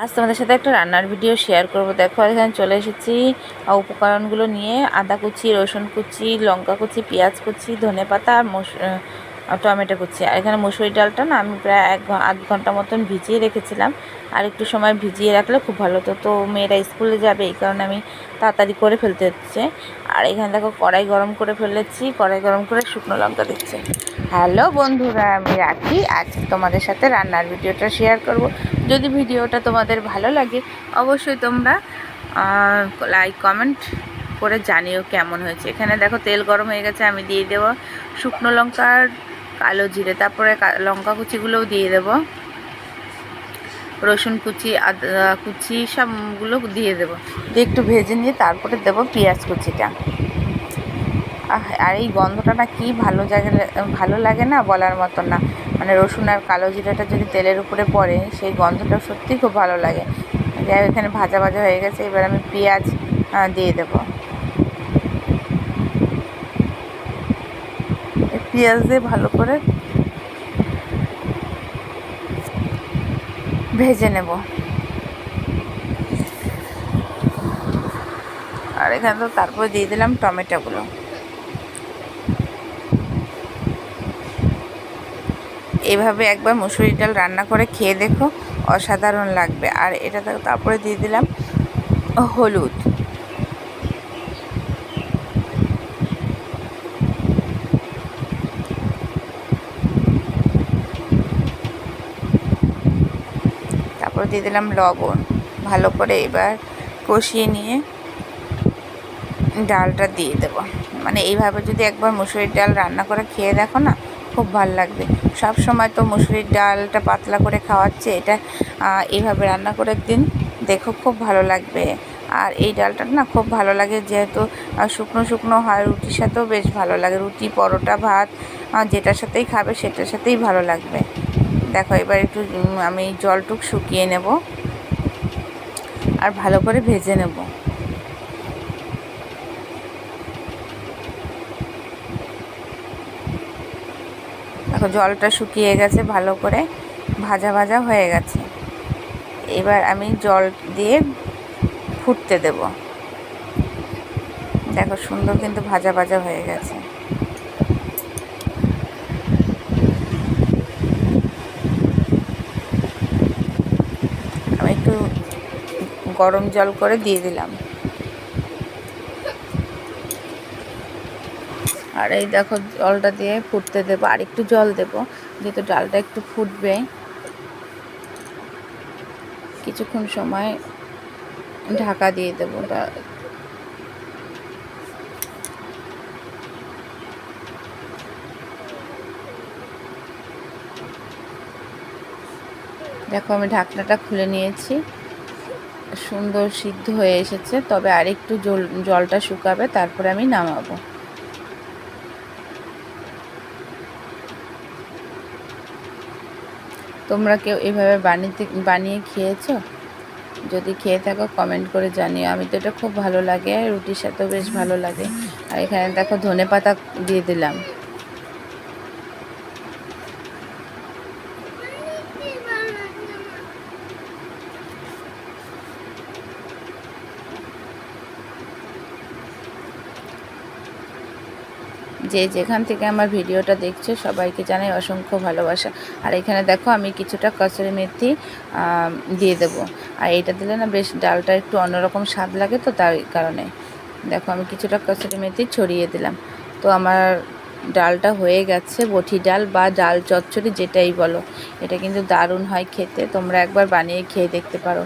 আজ তোমাদের সাথে একটা রান্নার ভিডিও শেয়ার করব। দেখো এখানে চলে এসেছি উপকরণগুলো নিয়ে। আদা কুচি, রসুন কুচি, লঙ্কা কুচি, পেঁয়াজ কুচি, ধনেপাতা আর টমেটো কুচি। আর এখানে মুসুরি ডালটা না আমি প্রায় আধ ঘন্টা মতন ভিজিয়ে রেখেছিলাম। আর একটু সময় ভিজিয়ে রাখলে খুব ভালো হতো। তো মেয়েরা স্কুলে যাবে, এই কারণে আমি তাড়াতাড়ি করে ফেলতে হচ্ছে। আর এখানে দেখো কড়াই গরম করে ফেলেছি। কড়াই গরম করে শুকনো লঙ্কা দিচ্ছি। হ্যালো বন্ধুরা, আমি রাখি। আজ তোমাদের সাথে রান্নার ভিডিওটা শেয়ার করব। যদি ভিডিওটা তোমাদের ভালো লাগে অবশ্যই তোমরা লাইক কমেন্ট করে জানিও কেমন হয়েছে। এখানে দেখো তেল গরম হয়ে গেছে, আমি দিয়ে দেবো শুকনো লঙ্কার কালো জিরে, তারপরে লঙ্কা কুচিগুলোও দিয়ে দেবো, রসুন কুচি, আদা কুচি সবগুলো দিয়ে দেবো, দিয়ে একটু ভেজে নিয়ে তারপরে দেবো পেঁয়াজ কুচিটা। আর এই গন্ধটা না কি ভালো লাগে না, বলার মতন না। মানে রসুন আর কালো জিরাটা যদি তেলের উপরে পড়ে, সেই গন্ধটা সত্যিই খুব ভালো লাগে। যাই, এখানে ভাজা ভাজা হয়ে গেছে। এবার আমি পেঁয়াজ দিয়ে দেবো। পেঁয়াজ দিয়ে ভালো করে ভেজে নেব। আর এখানে তো তারপরে দিয়ে দিলাম টমেটোগুলো। এইভাবে একবার মুসুরি ডাল রান্না করে খেয়ে দেখো, অসাধারণ লাগবে। আর এটা তারপরে দিয়ে দিলাম হলুদ। তারপরে দিয়ে দিলাম লবণ। ভালো করে এবার কষিয়ে নিয়ে ডালটা দিয়ে দেবো। মানে এইভাবে যদি একবার মুসুরির ডাল রান্না করে খেয়ে দেখো না, খুব ভালো লাগবে। সব সময় তো মুসুরির ডালটা পাতলা করে খাওয়াচ্ছে, এটা এইভাবে রান্না করে একদিন দেখো, খুব ভালো লাগবে। আর এই ডালটা না খুব ভালো লাগে, যেহেতু শুকনো শুকনো হয়, রুটির সাথেও বেশ ভালো লাগে। রুটি, পরোটা, ভাত যেটার সাথেই খাবে সেটার সাথেই ভালো লাগবে। দেখো এবার একটু আমি জলটুক শুকিয়ে নেব আর ভালো করে ভেজে নেব। দেখো জলটা শুকিয়ে গেছে, ভালো করে ভাজা ভাজা হয়ে গেছে। এবার আমি জল দিয়ে ফুটতে দেব। দেখো সুন্দর কিন্তু ভাজা ভাজা হয়ে গেছে। আমি একটু গরম জল করে দিয়ে দিলাম। আর এই দেখো জলটা দিয়ে ফুটতে দেবো, আর একটু জল দেবো, যেহেতু ডালটা একটু ফুটবে। কিছুক্ষণ সময় ঢাকা দিয়ে দেবো। দেখো আমি ঢাকনাটা খুলে নিয়েছি, সুন্দর সিদ্ধ হয়ে এসেছে। তবে আরেকটু জলটা শুকাবে, তারপরে আমি নামাবো। তোমরা কেউ এভাবে বানিয়ে খেয়েছো? যদি খেয়ে থাকো কমেন্ট করে জানিও। আমি তো এটা খুব ভালো লাগে, রুটির সাথেও বেশ ভালো লাগে। আর এখানে দেখো ধনেপাতা দিয়ে দিলাম। যে যেখান থেকে আমার ভিডিওটা দেখছো সবাইকে জানাই অসংখ্য ভালোবাসা। আর এখানে দেখো আমি কিছুটা কসুরি মেথি দিয়ে দেবো। আর এটা দিলে না বেশ ডালটা একটু অন্যরকম স্বাদ লাগে, তো তার কারণে দেখো আমি কিছুটা কসুরি মেথি ছড়িয়ে দিলাম। তো আমার ডালটা হয়ে গেছে, বটি ডাল বা ডাল চচ্চড়ি যেটাই বলো। এটা কিন্তু দারুণ হয় খেতে, তোমরা একবার বানিয়ে খেয়ে দেখতে পারো।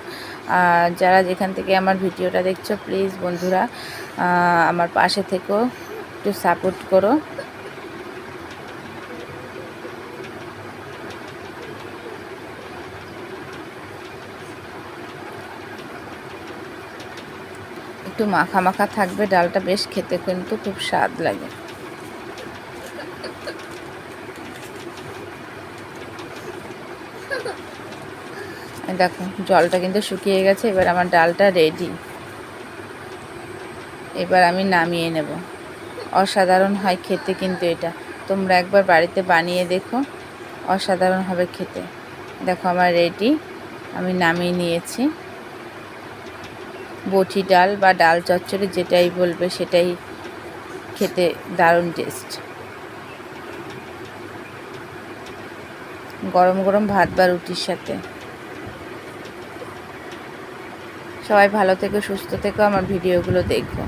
যারা যেখান থেকে আমার ভিডিওটা দেখছো প্লিজ বন্ধুরা আমার পাশে থেকো, একটু সাপোর্ট করো। একটু মাখা মাখা থাকবে ডালটা, বেশ খেতে কিন্তু খুব স্বাদ লাগে। দেখো জলটা কিন্তু শুকিয়ে গেছে, এবার আমার ডালটা রেডি। এবার আমি নামিয়ে নেব। অসাধারণ হয় খেতে কিন্তু এটা, তোমরা একবার বাড়িতে বানিয়ে দেখো, অসাধারণ হবে খেতে। দেখো আমার রেডি। আমি নামিয়ে নিয়েছি। বটি ডাল বা ডাল চচ্চড়ি যেটাই বলবে সেটাই খেতে দারুণ টেস্ট। গরম গরম ভাত বা রুটির সাথে। সবাই ভালো থেকো, সুস্থ থেকো, আমার ভিডিওগুলো দেখো।